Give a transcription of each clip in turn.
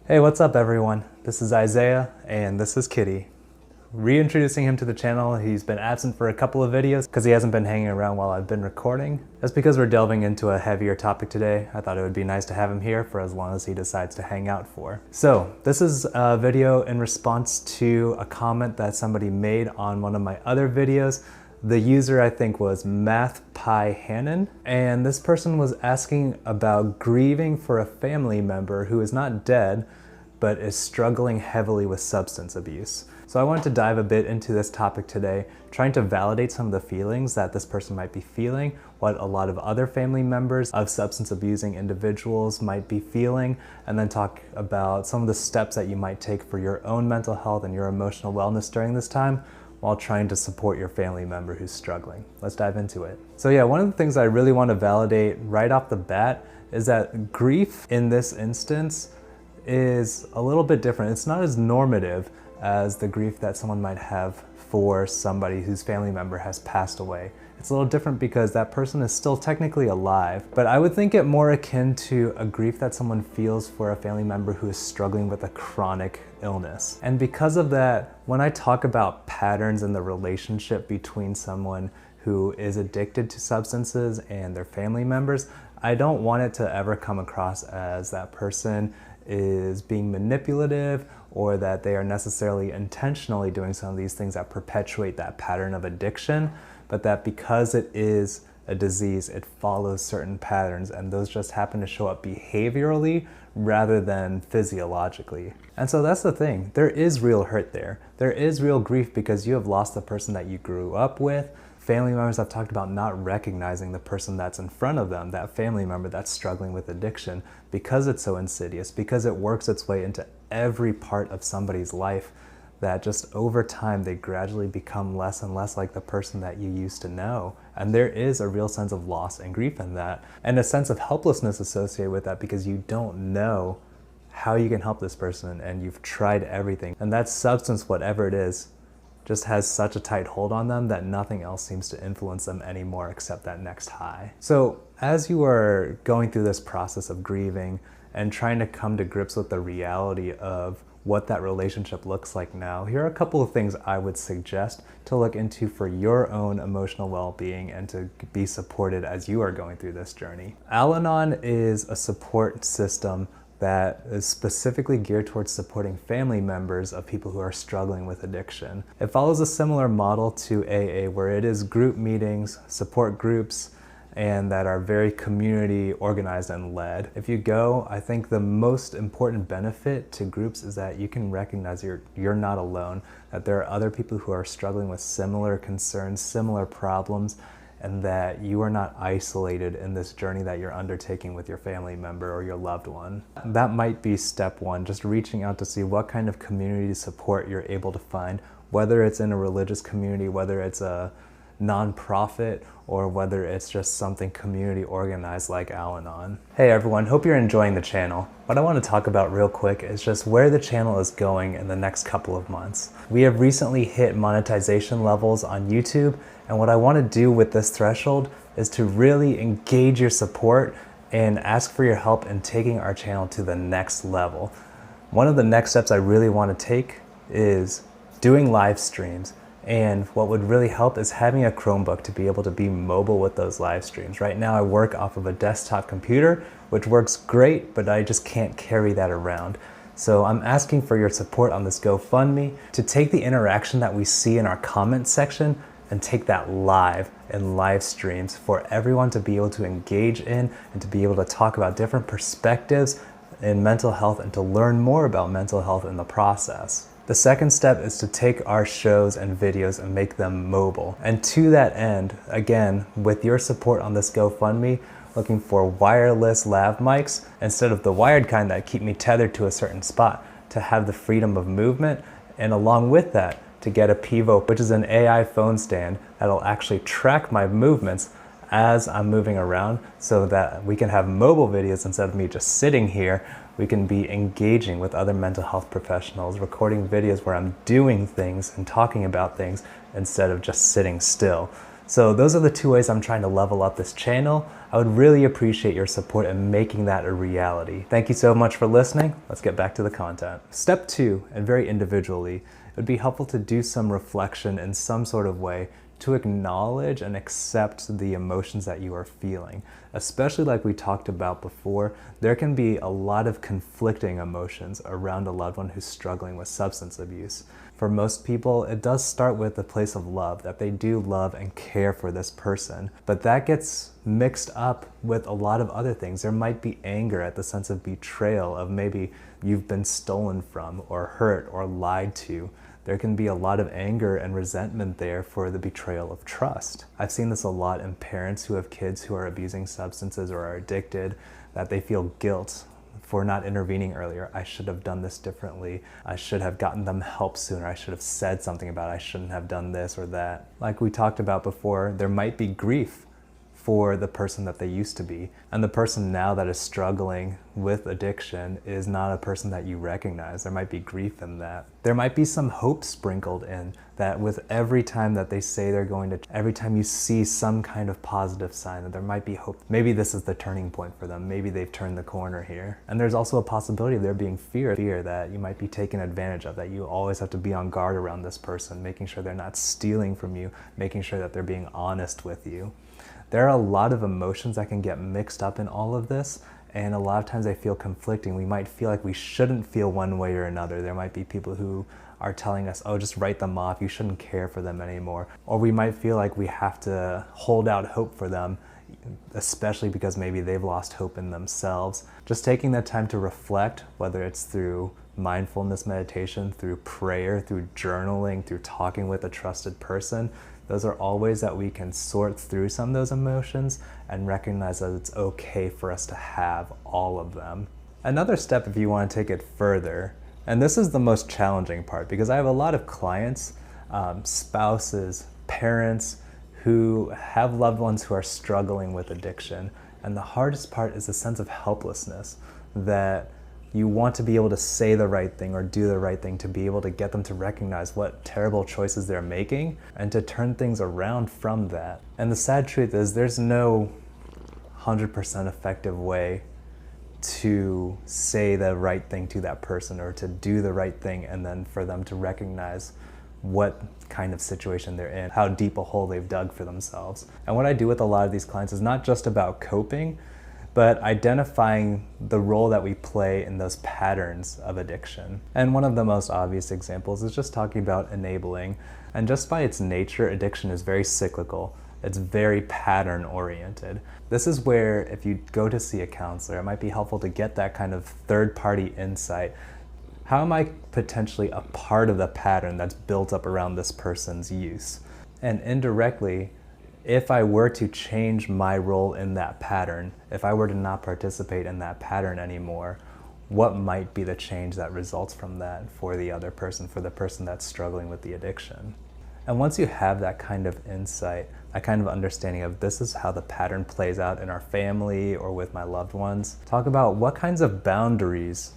Hey, what's up everyone? This is Isaiah and this is Kitty. Reintroducing him to the channel. He's been absent for a couple of videos because he hasn't been hanging around while I've been recording. That's because we're delving into a heavier topic today. I thought it would be nice to have him here for as long as he decides to hang out for. So this is a video in response to a comment that somebody made on one of my other videos. The user, I think, was MathPieHannon, and this person was asking about grieving for a family member who is not dead, but is struggling heavily with substance abuse. So I wanted to dive a bit into this topic today, trying to validate some of the feelings that this person might be feeling, what a lot of other family members of substance abusing individuals might be feeling, and then talk about some of the steps that you might take for your own mental health and your emotional wellness during this time, while trying to support your family member who's struggling. Let's dive into it. So yeah, one of the things I really want to validate right off the bat is that grief in this instance is a little bit different. It's not as normative as the grief that someone might have for somebody whose family member has passed away. It's a little different because that person is still technically alive, but I would think it more akin to a grief that someone feels for a family member who is struggling with a chronic illness. And because of that, when I talk about patterns in the relationship between someone who is addicted to substances and their family members, I don't want it to ever come across as that person is being manipulative or that they are necessarily intentionally doing some of these things that perpetuate that pattern of addiction, but that because it is a disease, it follows certain patterns, and those just happen to show up behaviorally rather than physiologically. And so that's the thing. There is real hurt there. There is real grief because you have lost the person that you grew up with. Family members have talked about not recognizing the person that's in front of them, that family member that's struggling with addiction, because it's so insidious, because it works its way into every part of somebody's life, that just over time they gradually become less and less like the person that you used to know. And there is a real sense of loss and grief in that, and a sense of helplessness associated with that because you don't know how you can help this person and you've tried everything. And that substance, whatever it is, just has such a tight hold on them that nothing else seems to influence them anymore except that next high. So as you are going through this process of grieving and trying to come to grips with the reality of what that relationship looks like now, here are a couple of things I would suggest to look into for your own emotional well-being and to be supported as you are going through this journey. Al-Anon is a support system that is specifically geared towards supporting family members of people who are struggling with addiction. It follows a similar model to AA, where it is group meetings, support groups, and that are very community organized and led. If you go, I think the most important benefit to groups is that you can recognize you're not alone, that there are other people who are struggling with similar concerns, similar problems, and that you are not isolated in this journey that you're undertaking with your family member or your loved one. That might be step one, just reaching out to see what kind of community support you're able to find, whether it's in a religious community, whether it's a nonprofit, or whether it's just something community organized like Al-Anon. Hey everyone, hope you're enjoying the channel. What I want to talk about real quick is just where the channel is going in the next couple of months. We have recently hit monetization levels on YouTube, and what I want to do with this threshold is to really engage your support and ask for your help in taking our channel to the next level. One of the next steps I really want to take is doing live streams. And what would really help is having a Chromebook to be able to be mobile with those live streams. Right now I work off of a desktop computer, which works great, but I just can't carry that around. So I'm asking for your support on this GoFundMe to take the interaction that we see in our comments section and take that live in live streams for everyone to be able to engage in and to be able to talk about different perspectives in mental health and to learn more about mental health in the process. The second step is to take our shows and videos and make them mobile. And to that end, again, with your support on this GoFundMe, looking for wireless lav mics instead of the wired kind that keep me tethered to a certain spot, to have the freedom of movement, and along with that, to get a Pivo, which is an AI phone stand that'll actually track my movements as I'm moving around, so that we can have mobile videos instead of me just sitting here. We can be engaging with other mental health professionals, recording videos where I'm doing things and talking about things instead of just sitting still. So those are the two ways I'm trying to level up this channel. I would really appreciate your support in making that a reality. Thank you so much for listening. Let's get back to the content. Step 2, and very individually, it would be helpful to do some reflection in some sort of way to acknowledge and accept the emotions that you are feeling. Especially like we talked about before, there can be a lot of conflicting emotions around a loved one who's struggling with substance abuse. For most people, it does start with a place of love, that they do love and care for this person. But that gets mixed up with a lot of other things. There might be anger at the sense of betrayal, of maybe you've been stolen from or hurt or lied to. There can be a lot of anger and resentment there for the betrayal of trust. I've seen this a lot in parents who have kids who are abusing substances or are addicted, that they feel guilt for not intervening earlier. I should have done this differently. I should have gotten them help sooner. I should have said something about it. I shouldn't have done this or that. Like we talked about before, there might be grief for the person that they used to be. And the person now that is struggling with addiction is not a person that you recognize. There might be grief in that. There might be some hope sprinkled in that with every time that they say they're going to, every time you see some kind of positive sign, that there might be hope. Maybe this is the turning point for them. Maybe they've turned the corner here. And there's also a possibility of there being fear that you might be taken advantage of, that you always have to be on guard around this person, making sure they're not stealing from you, making sure that they're being honest with you. There are a lot of emotions that can get mixed up in all of this, and a lot of times they feel conflicting. We might feel like we shouldn't feel one way or another. There might be people who are telling us, oh, just write them off, you shouldn't care for them anymore. Or we might feel like we have to hold out hope for them, especially because maybe they've lost hope in themselves. Just taking that time to reflect, whether it's through mindfulness meditation, through prayer, through journaling, through talking with a trusted person, those are all ways that we can sort through some of those emotions and recognize that it's okay for us to have all of them. Another step, if you want to take it further, and this is the most challenging part, because I have a lot of clients, spouses, parents, who have loved ones who are struggling with addiction. And the hardest part is the sense of helplessness, that you want to be able to say the right thing or do the right thing to be able to get them to recognize what terrible choices they're making and to turn things around from that. And the sad truth is there's no 100% effective way to say the right thing to that person or to do the right thing and then for them to recognize what kind of situation they're in, how deep a hole they've dug for themselves. And what I do with a lot of these clients is not just about coping, but identifying the role that we play in those patterns of addiction. And one of the most obvious examples is just talking about enabling. And just by its nature, addiction is very cyclical. It's very pattern oriented. This is where if you go to see a counselor, it might be helpful to get that kind of third-party insight. How am I potentially a part of the pattern that's built up around this person's use? And indirectly, if I were to change my role in that pattern, if I were to not participate in that pattern anymore, what might be the change that results from that for the other person, for the person that's struggling with the addiction? And once you have that kind of insight, that kind of understanding of this is how the pattern plays out in our family or with my loved ones, talk about what kinds of boundaries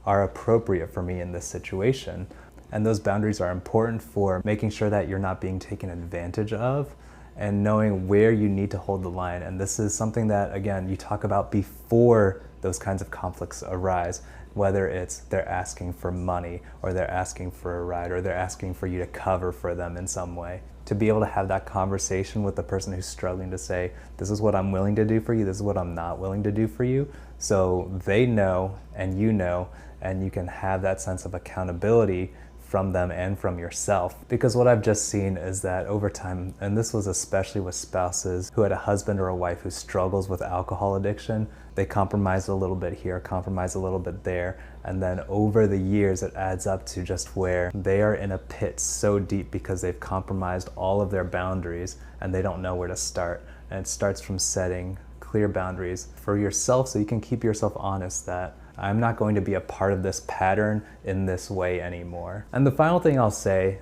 are appropriate for me in this situation. And those boundaries are important for making sure that you're not being taken advantage of and knowing where you need to hold the line. And this is something that, again, you talk about before those kinds of conflicts arise, whether it's they're asking for money or they're asking for a ride or they're asking for you to cover for them in some way. To be able to have that conversation with the person who's struggling to say, this is what I'm willing to do for you, this is what I'm not willing to do for you, so they know and you can have that sense of accountability from them and from yourself. Because what I've just seen is that over time, and this was especially with spouses who had a husband or a wife who struggles with alcohol addiction, they compromise a little bit here, compromise a little bit there, and then over the years it adds up to just where they are in a pit so deep because they've compromised all of their boundaries and they don't know where to start. And it starts from setting clear boundaries for yourself so you can keep yourself honest that I'm not going to be a part of this pattern in this way anymore. And the final thing I'll say,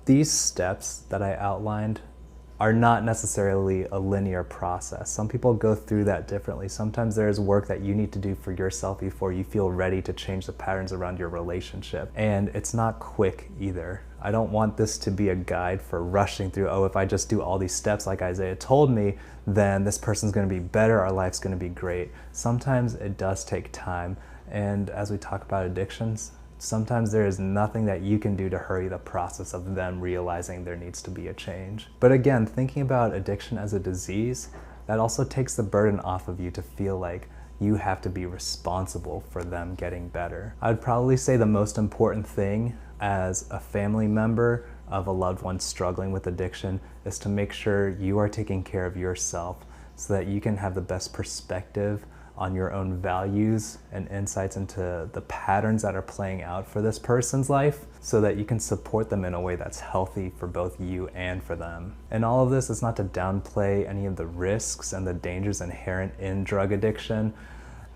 these steps that I outlined are not necessarily a linear process. Some people go through that differently. Sometimes there is work that you need to do for yourself before you feel ready to change the patterns around your relationship. And it's not quick either. I don't want this to be a guide for rushing through, oh, if I just do all these steps like Isaiah told me, then this person's gonna be better, our life's gonna be great. Sometimes it does take time. And as we talk about addictions, sometimes there is nothing that you can do to hurry the process of them realizing there needs to be a change. But again, thinking about addiction as a disease, that also takes the burden off of you to feel like you have to be responsible for them getting better. I'd probably say the most important thing as a family member of a loved one struggling with addiction is to make sure you are taking care of yourself so that you can have the best perspective on your own values and insights into the patterns that are playing out for this person's life so that you can support them in a way that's healthy for both you and for them. And all of this is not to downplay any of the risks and the dangers inherent in drug addiction,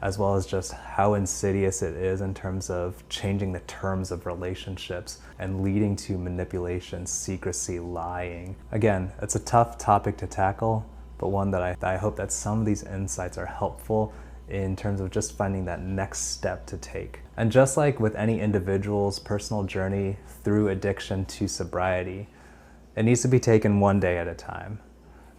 as well as just how insidious it is in terms of changing the terms of relationships and leading to manipulation, secrecy, lying. Again, it's a tough topic to tackle, but one that I hope that some of these insights are helpful in terms of just finding that next step to take. And just like with any individual's personal journey through addiction to sobriety, it needs to be taken one day at a time.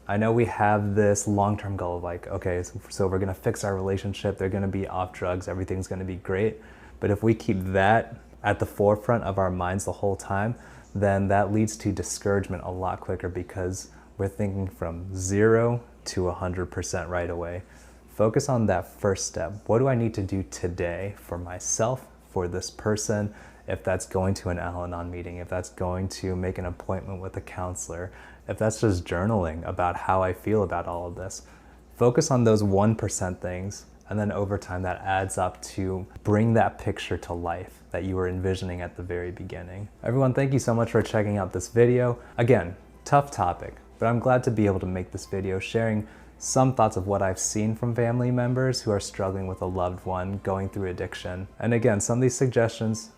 I know we have this long-term goal of like, okay, so we're gonna fix our relationship, they're gonna be off drugs, everything's gonna be great. But if we keep that at the forefront of our minds the whole time, then that leads to discouragement a lot quicker because we're thinking from 0 to 100% right away. Focus on that first step. What do I need to do today for myself, for this person? If that's going to an Al-Anon meeting, if that's going to make an appointment with a counselor, if that's just journaling about how I feel about all of this. Focus on those 1% things, and then over time that adds up to bring that picture to life that you were envisioning at the very beginning. Everyone, thank you so much for checking out this video. Again, tough topic, but I'm glad to be able to make this video sharing some thoughts of what I've seen from family members who are struggling with a loved one going through addiction. And again, some of these suggestions,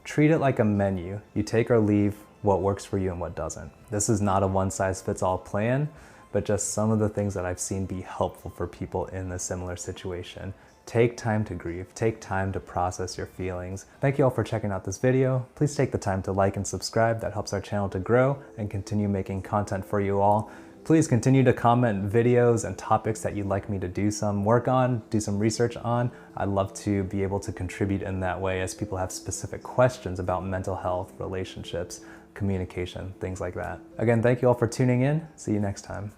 treat it like a menu. You take or leave what works for you and what doesn't. This is not a one-size-fits-all plan, but just some of the things that I've seen be helpful for people in a similar situation. Take time to grieve, take time to process your feelings. Thank you all for checking out this video. Please take the time to like and subscribe. That helps our channel to grow and continue making content for you all. Please continue to comment videos and topics that you'd like me to do some work on, do some research on. I'd love to be able to contribute in that way as people have specific questions about mental health, relationships, communication, things like that. Again, thank you all for tuning in. See you next time.